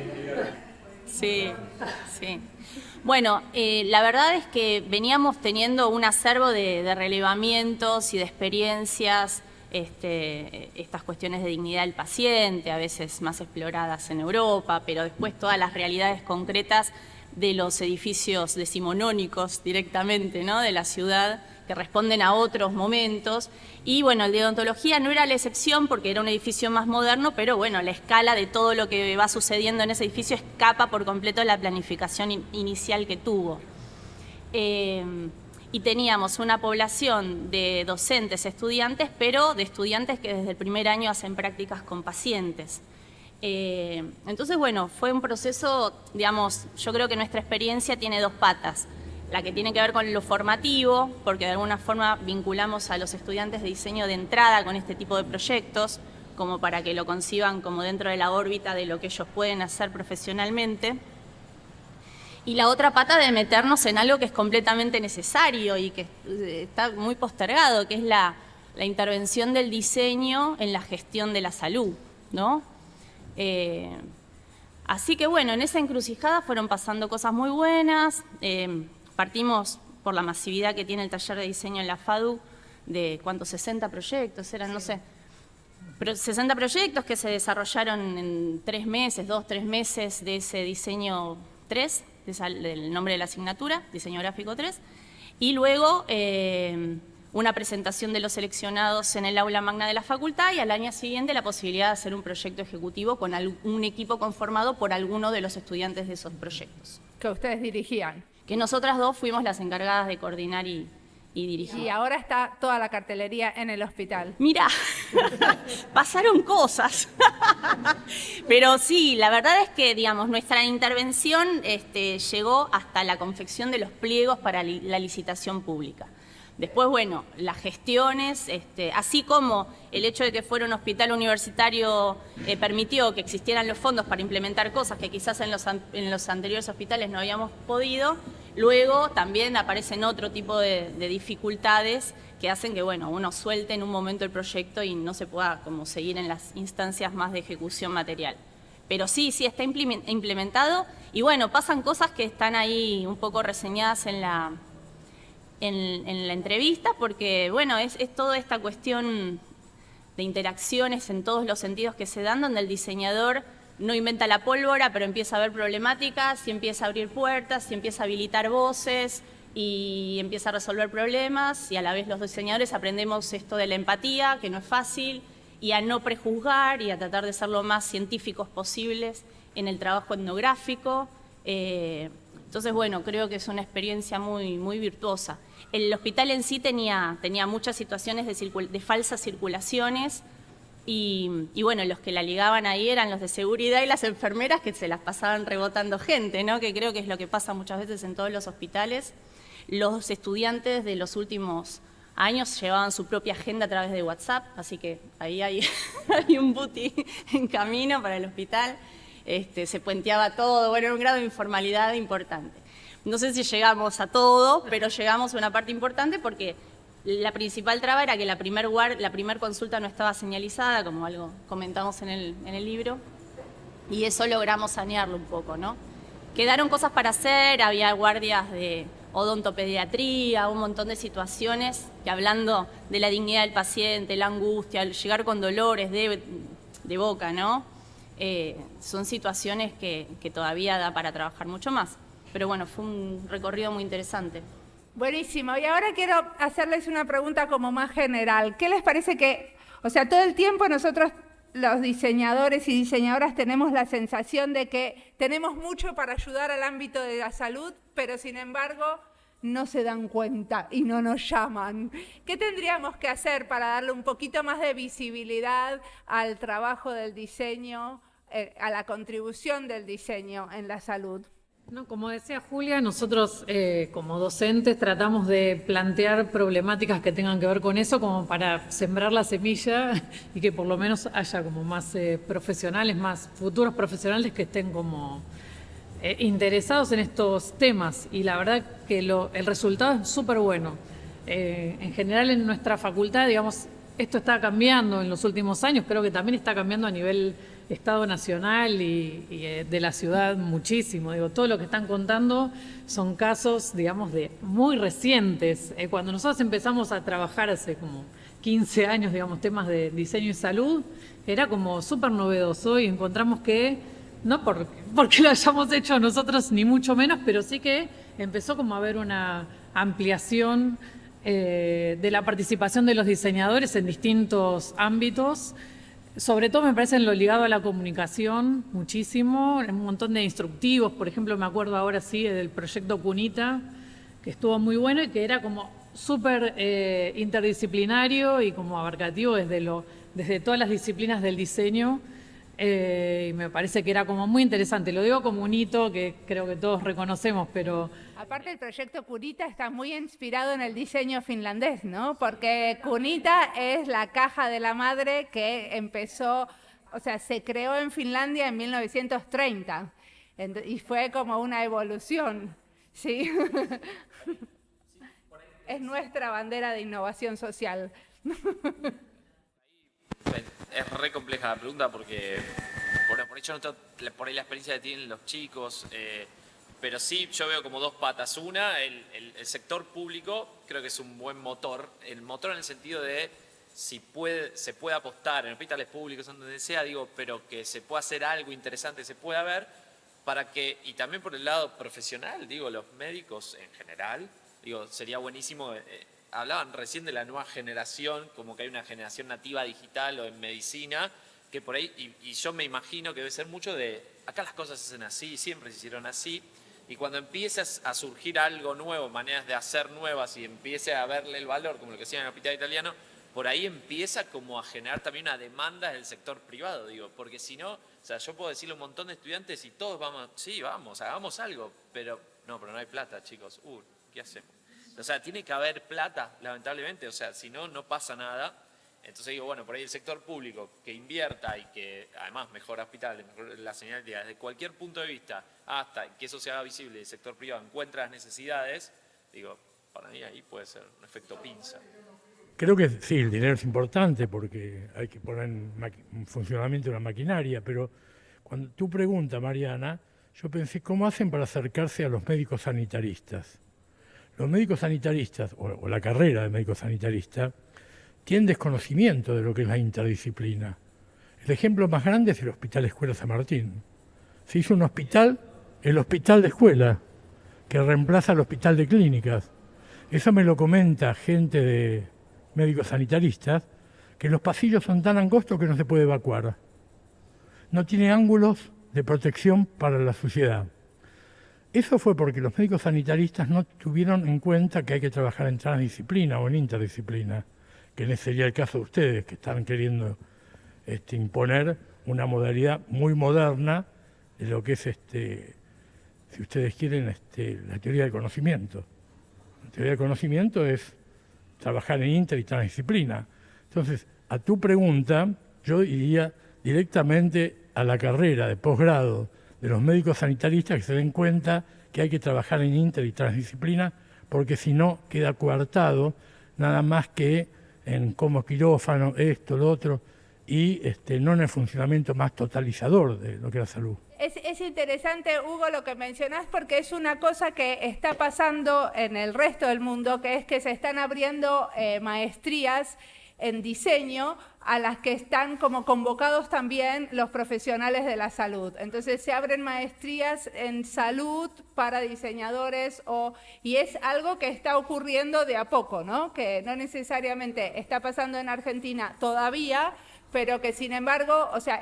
Bueno, la verdad es que veníamos teniendo un acervo de relevamientos y de experiencias, estas cuestiones de dignidad del paciente, a veces más exploradas en Europa, pero después todas las realidades concretas de los edificios decimonónicos directamente, ¿no?, de la ciudad, que responden a otros momentos. Y bueno, el de odontología no era la excepción porque era un edificio más moderno, pero bueno, la escala de todo lo que va sucediendo en ese edificio escapa por completo la planificación inicial que tuvo. Y teníamos una población de docentes, estudiantes, pero de estudiantes que desde el primer año hacen prácticas con pacientes. Entonces, bueno, fue un proceso, digamos, yo creo que nuestra experiencia tiene 2 patas. La que tiene que ver con lo formativo, porque de alguna forma vinculamos a los estudiantes de diseño de entrada con este tipo de proyectos, como para que lo conciban como dentro de la órbita de lo que ellos pueden hacer profesionalmente. Y la otra pata de meternos en algo que es completamente necesario y que está muy postergado, que es la intervención del diseño en la gestión de la salud, ¿no? Así que bueno, en esa encrucijada fueron pasando cosas muy buenas. Partimos por la masividad que tiene el taller de diseño en la FADU, de ¿cuántos? 60 proyectos, eran, no sé, 60 proyectos que se desarrollaron en 3 meses, 2-3 meses de ese diseño 3, del nombre de la asignatura, diseño gráfico 3, y luego una presentación de los seleccionados en el aula magna de la facultad y al año siguiente la posibilidad de hacer un proyecto ejecutivo con un equipo conformado por alguno de los estudiantes de esos proyectos. Que ustedes dirigían. Que nosotras 2 fuimos las encargadas de coordinar y dirigir. Y ahora está toda la cartelería en el hospital. Mira, pasaron cosas. Pero sí, la verdad es que, digamos, nuestra intervención llegó hasta la confección de los pliegos para la licitación pública. Después, bueno, las gestiones, así como el hecho de que fuera un hospital universitario permitió que existieran los fondos para implementar cosas que quizás en los anteriores hospitales no habíamos podido, luego también aparecen otro tipo de dificultades que hacen que, bueno, uno suelte en un momento el proyecto y no se pueda como seguir en las instancias más de ejecución material. Pero sí, está implementado. Y bueno, pasan cosas que están ahí un poco reseñadas en la entrevista, porque bueno, es toda esta cuestión de interacciones en todos los sentidos que se dan, donde el diseñador no inventa la pólvora, pero empieza a ver problemáticas, y empieza a abrir puertas, y empieza a habilitar voces, y empieza a resolver problemas, y a la vez los diseñadores aprendemos esto de la empatía, que no es fácil, y a no prejuzgar, y a tratar de ser lo más científicos posibles en el trabajo etnográfico. Entonces, bueno, creo que es una experiencia muy, muy virtuosa. El hospital en sí tenía muchas situaciones de falsas circulaciones, y bueno, los que la ligaban ahí eran los de seguridad y las enfermeras, que se las pasaban rebotando gente, ¿no? Que creo que es lo que pasa muchas veces en todos los hospitales. Los estudiantes de los últimos años llevaban su propia agenda a través de WhatsApp, así que ahí hay un booty en camino para el hospital. Se puenteaba todo, bueno, era un grado de informalidad importante. No sé si llegamos a todo, pero llegamos a una parte importante, porque la principal traba era que la primer consulta no estaba señalizada, como algo comentamos en el libro, y eso logramos sanearlo un poco, ¿no? Quedaron cosas para hacer, había guardias de odontopediatría, un montón de situaciones que, hablando de la dignidad del paciente, la angustia, el llegar con dolores de boca, ¿no? Son situaciones que todavía da para trabajar mucho más. Pero bueno, fue un recorrido muy interesante. Buenísimo. Y ahora quiero hacerles una pregunta como más general. ¿Qué les parece que, o sea, todo el tiempo nosotros, los diseñadores y diseñadoras, tenemos la sensación de que tenemos mucho para ayudar al ámbito de la salud, pero sin embargo no se dan cuenta y no nos llaman? ¿Qué tendríamos que hacer para darle un poquito más de visibilidad al trabajo del diseño, a la contribución del diseño en la salud? No, como decía Julia, nosotros como docentes tratamos de plantear problemáticas que tengan que ver con eso, como para sembrar la semilla y que por lo menos haya como más profesionales, más futuros profesionales que estén como interesados en estos temas. Y la verdad que el resultado es súper bueno. En general en nuestra facultad, digamos, esto está cambiando en los últimos años, creo que también está cambiando a nivel Estado nacional y de la ciudad muchísimo. Digo, todo lo que están contando son casos, digamos, de muy recientes. Cuando nosotros empezamos a trabajar hace como 15 años, digamos, temas de diseño y salud, era como súper novedoso, y encontramos que, no porque lo hayamos hecho nosotros ni mucho menos, pero sí que empezó como a haber una ampliación de la participación de los diseñadores en distintos ámbitos. Sobre todo me parece en lo ligado a la comunicación muchísimo, un montón de instructivos. Por ejemplo, me acuerdo ahora sí del proyecto Cunita, que estuvo muy bueno y que era como súper interdisciplinario y como abarcativo desde todas las disciplinas del diseño. Y me parece que era como muy interesante. Lo digo como un hito que creo que todos reconocemos, pero... Aparte, el proyecto Cunita está muy inspirado en el diseño finlandés, ¿no? Porque Cunita es la caja de la madre que empezó, o sea, se creó en Finlandia en 1930 y fue como una evolución, ¿sí? Es nuestra bandera de innovación social. Es re compleja la pregunta porque por ahí yo no tengo por ahí la experiencia que tienen los chicos, pero sí yo veo como dos patas. Una, el sector público creo que es un buen motor. El motor en el sentido de si se puede apostar en hospitales públicos, en donde sea, digo, pero que se pueda hacer algo interesante, se pueda ver, para que, y también por el lado profesional, digo, los médicos en general, digo, sería buenísimo. Hablaban recién de la nueva generación, como que hay una generación nativa digital o en medicina, que por ahí, y yo me imagino que debe ser mucho de, acá las cosas se hacen así, siempre se hicieron así, y cuando empiezas a surgir algo nuevo, maneras de hacer nuevas, y empiece a verle el valor, como lo que hacían en el hospital italiano, por ahí empieza como a generar también una demanda del sector privado, digo, porque si no, o sea, yo puedo decirle a un montón de estudiantes y todos vamos, sí, vamos, hagamos algo, pero no hay plata, chicos, ¿qué hacemos? O sea, tiene que haber plata, lamentablemente, o sea, si no, no pasa nada. Entonces digo, bueno, por ahí el sector público que invierta y que además mejora hospitales, mejora la señalidad desde cualquier punto de vista, hasta que eso se haga visible y el sector privado encuentra las necesidades, digo, para mí ahí puede ser un efecto pinza. Creo que sí, el dinero es importante porque hay que poner en funcionamiento una maquinaria, pero cuando tu pregunta, Mariana, yo pensé, ¿cómo hacen para acercarse a los médicos sanitaristas? Los médicos sanitaristas, o la carrera de médico sanitarista, tienen desconocimiento de lo que es la interdisciplina. El ejemplo más grande es el Hospital Escuela San Martín. Se hizo un hospital, el hospital de escuela, que reemplaza al hospital de clínicas. Eso me lo comenta gente de médicos sanitaristas, que los pasillos son tan angostos que no se puede evacuar. No tiene ángulos de protección para la suciedad. Eso fue porque los médicos sanitaristas no tuvieron en cuenta que hay que trabajar en transdisciplina o en interdisciplina, que ese sería el caso de ustedes, que están queriendo imponer una modalidad muy moderna de lo que es, si ustedes quieren, la teoría del conocimiento. La teoría del conocimiento es trabajar en inter y transdisciplina. Entonces, a tu pregunta, yo iría directamente a la carrera de posgrado de los médicos sanitaristas, que se den cuenta que hay que trabajar en inter y transdisciplina, porque si no queda coartado nada más que en como quirófano, esto, lo otro, y no en el funcionamiento más totalizador de lo que es la salud. Es interesante, Hugo, lo que mencionás, porque es una cosa que está pasando en el resto del mundo, que es que se están abriendo maestrías en diseño a las que están como convocados también los profesionales de la salud. Entonces se abren maestrías en salud para diseñadores y es algo que está ocurriendo de a poco, ¿no? Que no necesariamente está pasando en Argentina todavía, pero que sin embargo, o sea,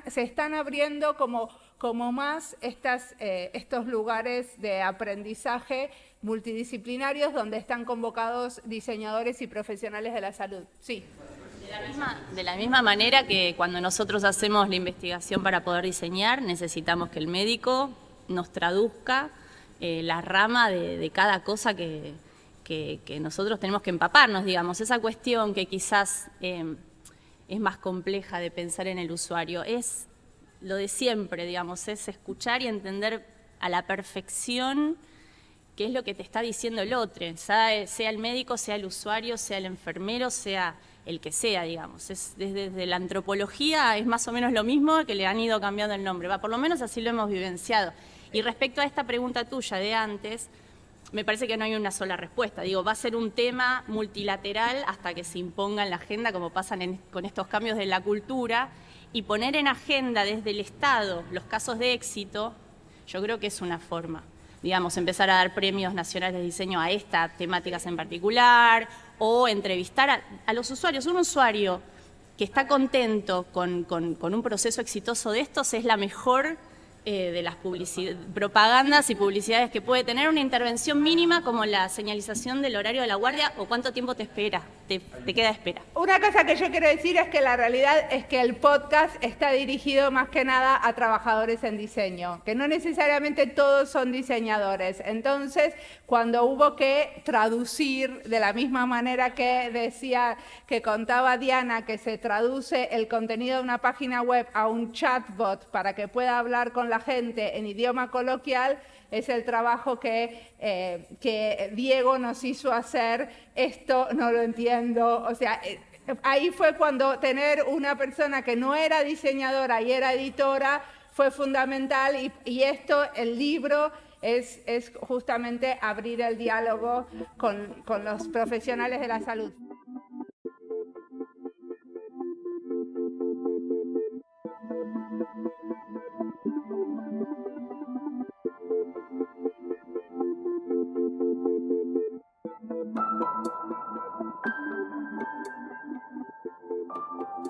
se están abriendo como más estos lugares de aprendizaje multidisciplinarios donde están convocados diseñadores y profesionales de la salud. Sí. De la misma manera que cuando nosotros hacemos la investigación para poder diseñar, necesitamos que el médico nos traduzca la rama de cada cosa que nosotros tenemos que empaparnos, digamos. Esa cuestión que quizás es más compleja de pensar en el usuario, es lo de siempre, digamos, es escuchar y entender a la perfección qué es lo que te está diciendo el otro, sea el médico, sea el usuario, sea el enfermero, sea el que sea, digamos. Desde la antropología es más o menos lo mismo, que le han ido cambiando el nombre, por lo menos así lo hemos vivenciado. Y respecto a esta pregunta tuya de antes, me parece que no hay una sola respuesta. Digo, va a ser un tema multilateral hasta que se imponga en la agenda, como pasan con estos cambios de la cultura, y poner en agenda desde el Estado los casos de éxito, yo creo que es una forma. Digamos, empezar a dar premios nacionales de diseño a estas temáticas en particular, o entrevistar a los usuarios. Un usuario que está contento con un proceso exitoso de estos es la mejor de las propagandas y publicidades que puede tener, una intervención mínima como la señalización del horario de la guardia o cuánto tiempo te espera, te queda de espera. Una cosa que yo quiero decir es que la realidad es que el podcast está dirigido más que nada a trabajadores en diseño, que no necesariamente todos son diseñadores. Entonces, cuando hubo que traducir de la misma manera que decía, que contaba Diana, que se traduce el contenido de una página web a un chatbot para que pueda hablar con la gente en idioma coloquial, es el trabajo que Diego nos hizo hacer. Esto no lo entiendo, o sea, ahí fue cuando tener una persona que no era diseñadora y era editora fue fundamental, y esto, el libro, es justamente abrir el diálogo con los profesionales de la salud.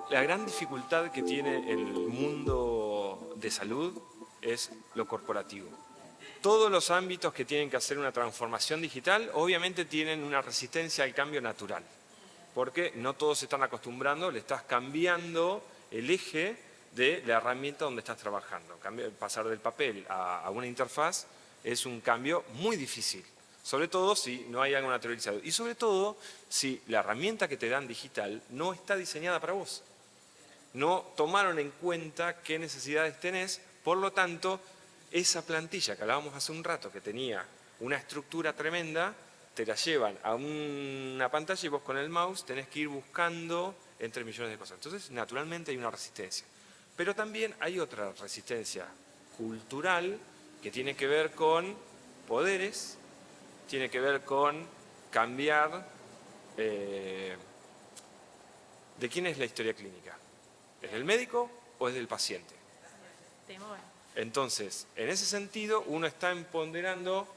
La gran dificultad que tiene el mundo de salud es lo corporativo. Todos los ámbitos que tienen que hacer una transformación digital obviamente tienen una resistencia al cambio natural, porque no todos se están acostumbrando, le estás cambiando el eje de la herramienta donde estás trabajando. Pasar del papel a una interfaz es un cambio muy difícil, sobre todo si no hay algo naturalizado y sobre todo si la herramienta que te dan digital no está diseñada para vos. No tomaron en cuenta qué necesidades tenés, por lo tanto, esa plantilla que hablábamos hace un rato, que tenía una estructura tremenda, te la llevan a una pantalla y vos con el mouse tenés que ir buscando entre millones de cosas. Entonces, naturalmente hay una resistencia. Pero también hay otra resistencia cultural que tiene que ver con poderes, tiene que ver con cambiar de quién es la historia clínica. ¿Es del médico o es del paciente? Entonces, en ese sentido, uno está empoderando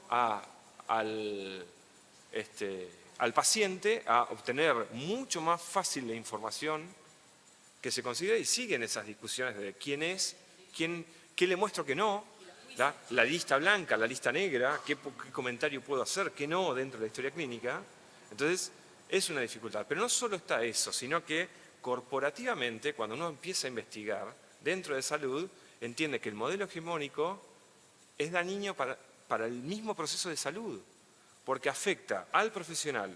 al paciente a obtener mucho más fácil la información que se considera, y siguen esas discusiones de quién es, qué le muestro que no, la lista blanca, la lista negra, qué comentario puedo hacer, qué no dentro de la historia clínica. Entonces, es una dificultad. Pero no solo está eso, sino que corporativamente, cuando uno empieza a investigar dentro de salud, entiende que el modelo hegemónico es dañino para el mismo proceso de salud, porque afecta al profesional,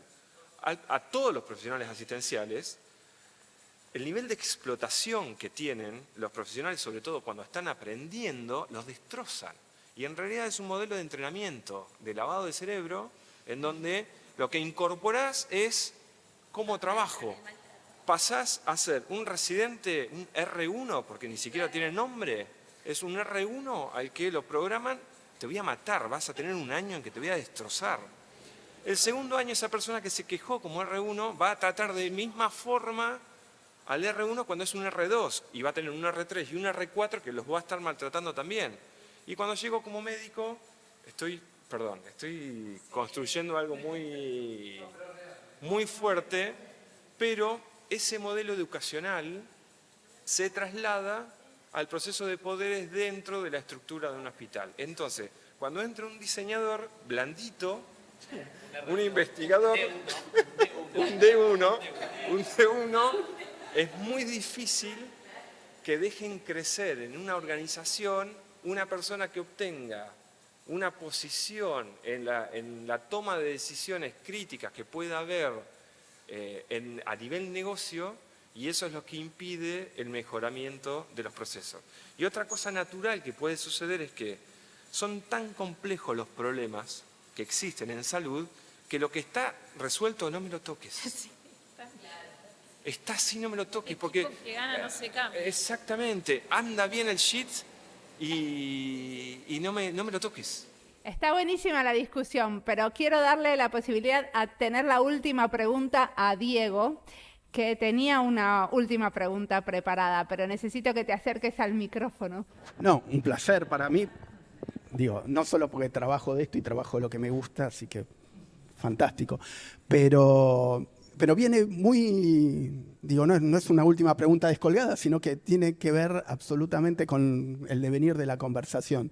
a todos los profesionales asistenciales. El nivel de explotación que tienen los profesionales, sobre todo cuando están aprendiendo, los destrozan. Y en realidad es un modelo de entrenamiento, de lavado de cerebro, en donde lo que incorporás es cómo trabajo. Pasás a ser un residente, un R1, porque ni siquiera tiene nombre, es un R1 al que lo programan, te voy a matar, vas a tener un año en que te voy a destrozar. El segundo año esa persona que se quejó como R1 va a tratar de misma forma al R1 cuando es un R2 y va a tener un R3 y un R4 que los va a estar maltratando también. Y cuando llego como médico, estoy construyendo algo muy fuerte, pero ese modelo educacional se traslada al proceso de poderes dentro de la estructura de un hospital. Entonces, cuando entra un diseñador blandito, un investigador, un D1, es muy difícil que dejen crecer en una organización una persona que obtenga una posición en la toma de decisiones críticas que pueda haber a nivel negocio, y eso es lo que impide el mejoramiento de los procesos. Y otra cosa natural que puede suceder es que son tan complejos los problemas que existen en salud que lo que está resuelto no me lo toques. Sí, está así, no me lo toques, porque que gana no se cambia. Exactamente, anda bien el shit y no me lo toques. Está buenísima la discusión, pero quiero darle la posibilidad a tener la última pregunta a Diego, que tenía una última pregunta preparada, pero necesito que te acerques al micrófono. No, un placer para mí. Digo, no solo porque trabajo de esto y trabajo de lo que me gusta, así que fantástico. Pero viene muy, digo, no es una última pregunta descolgada, sino que tiene que ver absolutamente con el devenir de la conversación.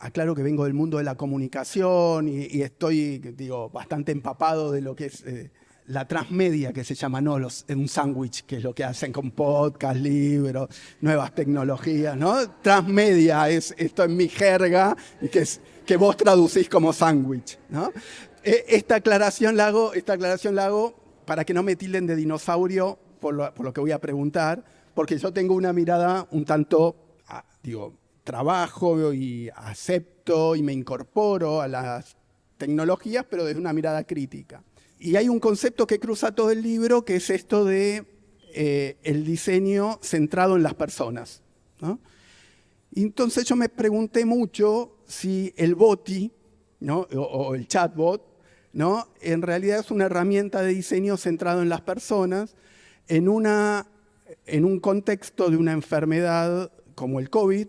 Aclaro que vengo del mundo de la comunicación y estoy, digo, bastante empapado de lo que es la transmedia, que se llama, ¿no? Un sándwich, que es lo que hacen con podcast, libros, nuevas tecnologías, ¿no? Transmedia es esto en mi jerga, que vos traducís como sándwich, ¿no? Esta aclaración la hago para que no me tilden de dinosaurio por lo que voy a preguntar, porque yo tengo una mirada un tanto, trabajo y acepto y me incorporo a las tecnologías, pero desde una mirada crítica. Y hay un concepto que cruza todo el libro, que es esto de el diseño centrado en las personas, ¿no? Y entonces yo me pregunté mucho si el boti, ¿no? o el chatbot, ¿no? en realidad es una herramienta de diseño centrado en las personas en un contexto de una enfermedad como el COVID,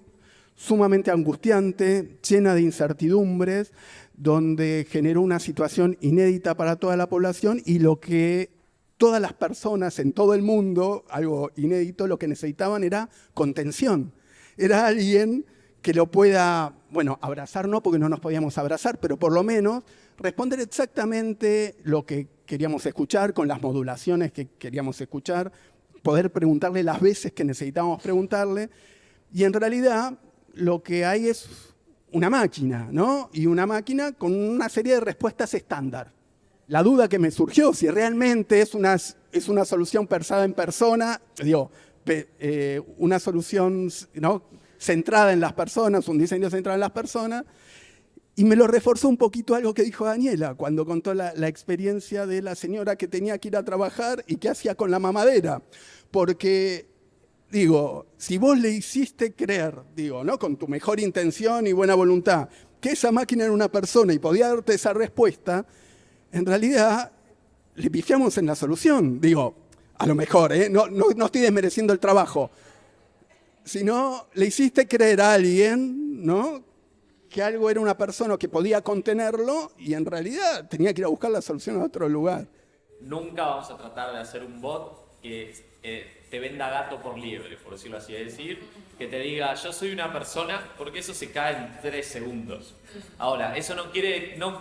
sumamente angustiante, llena de incertidumbres, donde generó una situación inédita para toda la población y lo que todas las personas en todo el mundo, algo inédito, lo que necesitaban era contención. Era alguien que lo pueda, abrazar no, porque no nos podíamos abrazar, pero por lo menos responder exactamente lo que queríamos escuchar, con las modulaciones que queríamos escuchar, poder preguntarle las veces que necesitábamos preguntarle, y en realidad lo que hay es una máquina, ¿no? Y una máquina con una serie de respuestas estándar. La duda que me surgió, si realmente es una solución pensada en persona, una solución, ¿no? centrada en las personas, un diseño centrado en las personas, y me lo reforzó un poquito algo que dijo Daniela, cuando contó la experiencia de la señora que tenía que ir a trabajar y qué hacía con la mamadera, porque digo, si vos le hiciste creer, digo, ¿no? Con tu mejor intención y buena voluntad, que esa máquina era una persona y podía darte esa respuesta, en realidad le pifiamos en la solución. Digo, a lo mejor, no estoy desmereciendo el trabajo, sino le hiciste creer a alguien, ¿no? Que algo era una persona que podía contenerlo y en realidad tenía que ir a buscar la solución a otro lugar. Nunca vamos a tratar de hacer un bot que te venda gato por liebre, por decirlo así. Es decir, que te diga, yo soy una persona, porque eso se cae en 3 segundos. Ahora, eso no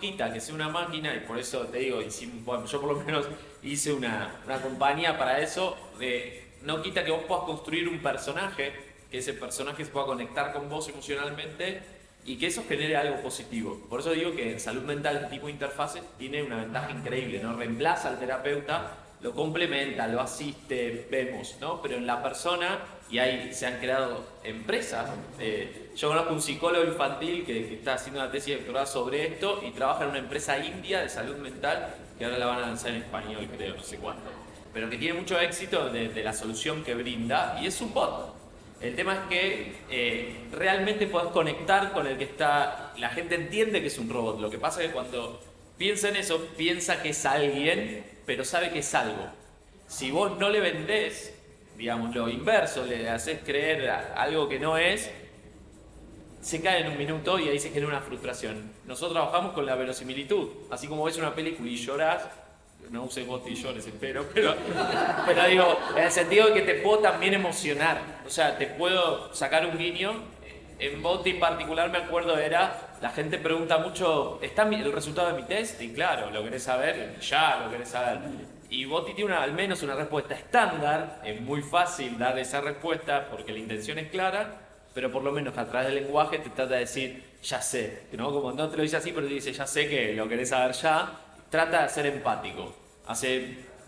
quita que sea una máquina, y por eso te digo, bueno, yo por lo menos hice una compañía para eso, no quita que vos puedas construir un personaje, que ese personaje se pueda conectar con vos emocionalmente, y que eso genere algo positivo. Por eso digo que en salud mental este tipo de interfaces tiene una ventaja increíble, no reemplaza al terapeuta, lo complementa, lo asiste, vemos, ¿no? Pero en la persona, y ahí se han creado empresas, yo conozco un psicólogo infantil que está haciendo una tesis de doctorado sobre esto y trabaja en una empresa india de salud mental, que ahora la van a lanzar en español, creo, no sé cuándo, pero que tiene mucho éxito de la solución que brinda, y es un bot. El tema es que realmente podés conectar con el que está... La gente entiende que es un robot. Lo que pasa es que cuando piensa en eso, piensa que es alguien, pero sabe que es algo. Si vos no le vendés, digamos, lo inverso, le haces creer algo que no es, se cae en un minuto y ahí se genera una frustración. Nosotros trabajamos con la verosimilitud. Así como ves una película y llorás, no uses botillones, espero, pero digo, en el sentido de que te puedo también emocionar. O sea, te puedo sacar un guiño. En Boti en particular me acuerdo la gente pregunta mucho, ¿está el resultado de mi test? Y claro, ¿lo querés saber? Ya, lo querés saber. Y Boti tiene al menos una respuesta estándar, es muy fácil dar esa respuesta porque la intención es clara, pero por lo menos a través del lenguaje te trata de decir, ya sé, ¿no? Como no te lo dice así, pero te dice, ya sé que lo querés saber ya. Trata de ser empático.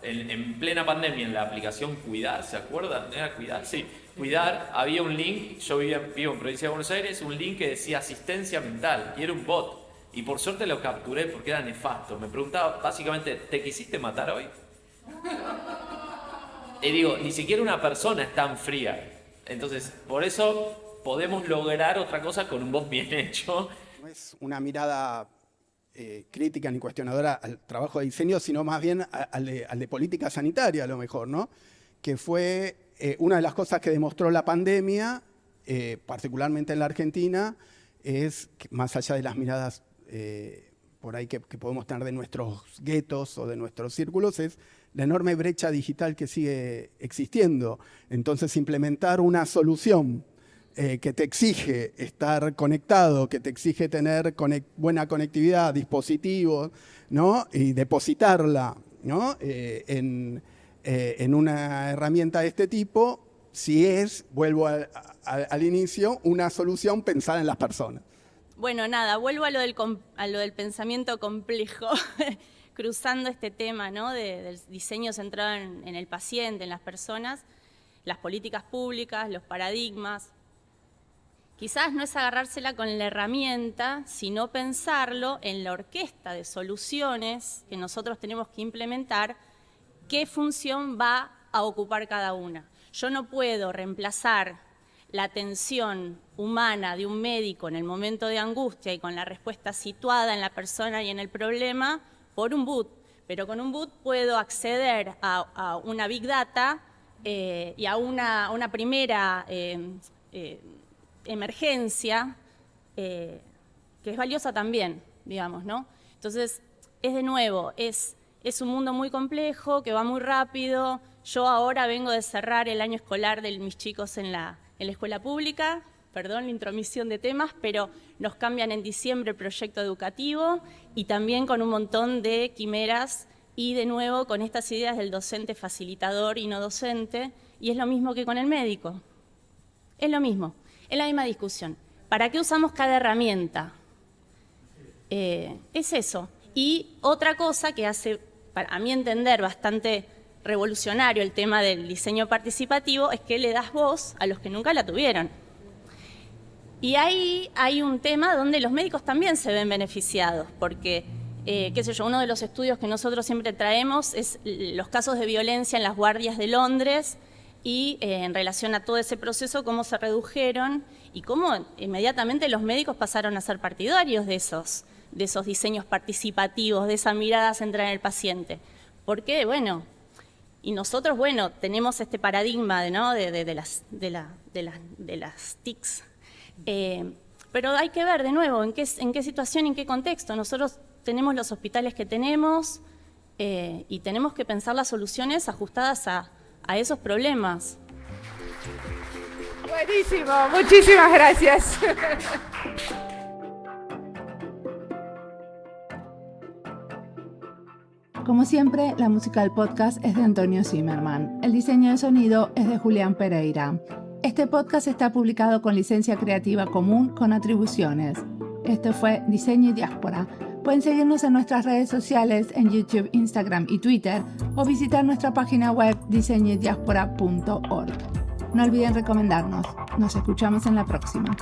En plena pandemia, en la aplicación Cuidar, ¿se acuerdan? Era Cuidar, sí. Cuidar, había un link, yo vivo en provincia de Buenos Aires, un link que decía asistencia mental, y era un bot. Y por suerte lo capturé porque era nefasto. Me preguntaba básicamente, ¿te quisiste matar hoy? Y digo, ni siquiera una persona es tan fría. Entonces, por eso podemos lograr otra cosa con un bot bien hecho. No es una mirada crítica ni cuestionadora al trabajo de diseño, sino más bien al de política sanitaria, a lo mejor, ¿no? Que fue una de las cosas que demostró la pandemia, particularmente en la Argentina, es que más allá de las miradas por ahí que podemos tener de nuestros guetos o de nuestros círculos, es la enorme brecha digital que sigue existiendo. Entonces, implementar una solución que te exige estar conectado, que te exige tener buena conectividad, dispositivos, ¿no? Y depositarla, ¿no? En una herramienta de este tipo, si vuelvo al inicio, una solución pensada en las personas. Bueno, nada, vuelvo a lo del pensamiento complejo, cruzando este tema, ¿no? Del diseño centrado en el paciente, en las personas, las políticas públicas, los paradigmas. Quizás no es agarrársela con la herramienta, sino pensarlo en la orquesta de soluciones que nosotros tenemos que implementar, qué función va a ocupar cada una. Yo no puedo reemplazar la atención humana de un médico en el momento de angustia y con la respuesta situada en la persona y en el problema por un boot, pero con un boot puedo acceder a una Big Data y a una primera emergencia que es valiosa también, digamos, ¿no? Entonces, de nuevo, es un mundo muy complejo, que va muy rápido. Yo ahora vengo de cerrar el año escolar de mis chicos en la escuela pública, perdón la intromisión de temas, pero nos cambian en diciembre el proyecto educativo y también con un montón de quimeras y de nuevo con estas ideas del docente facilitador y no docente, y es lo mismo que con el médico. Es lo mismo. Es la misma discusión. ¿Para qué usamos cada herramienta? Es eso. Y otra cosa que hace, a mi entender, bastante revolucionario el tema del diseño participativo es que le das voz a los que nunca la tuvieron. Y ahí hay un tema donde los médicos también se ven beneficiados, porque, qué sé yo, uno de los estudios que nosotros siempre traemos es los casos de violencia en las guardias de Londres, y en relación a todo ese proceso, cómo se redujeron y cómo inmediatamente los médicos pasaron a ser partidarios de esos diseños participativos, de esa mirada centrada en el paciente. Porque, bueno, y nosotros, bueno, tenemos este paradigma, ¿no? de las TICs, pero hay que ver de nuevo en qué situación, en qué contexto. Nosotros tenemos los hospitales que tenemos y tenemos que pensar las soluciones ajustadas a esos problemas. Buenísimo, muchísimas gracias. Como siempre, la música del podcast es de Antonio Zimmerman. El diseño de sonido es de Julián Pereira. Este podcast está publicado con licencia creativa común con atribuciones. Esto fue Diseño y Diáspora. Pueden seguirnos en nuestras redes sociales en YouTube, Instagram y Twitter o visitar nuestra página web diseñoydiaspora.org. No olviden recomendarnos. Nos escuchamos en la próxima.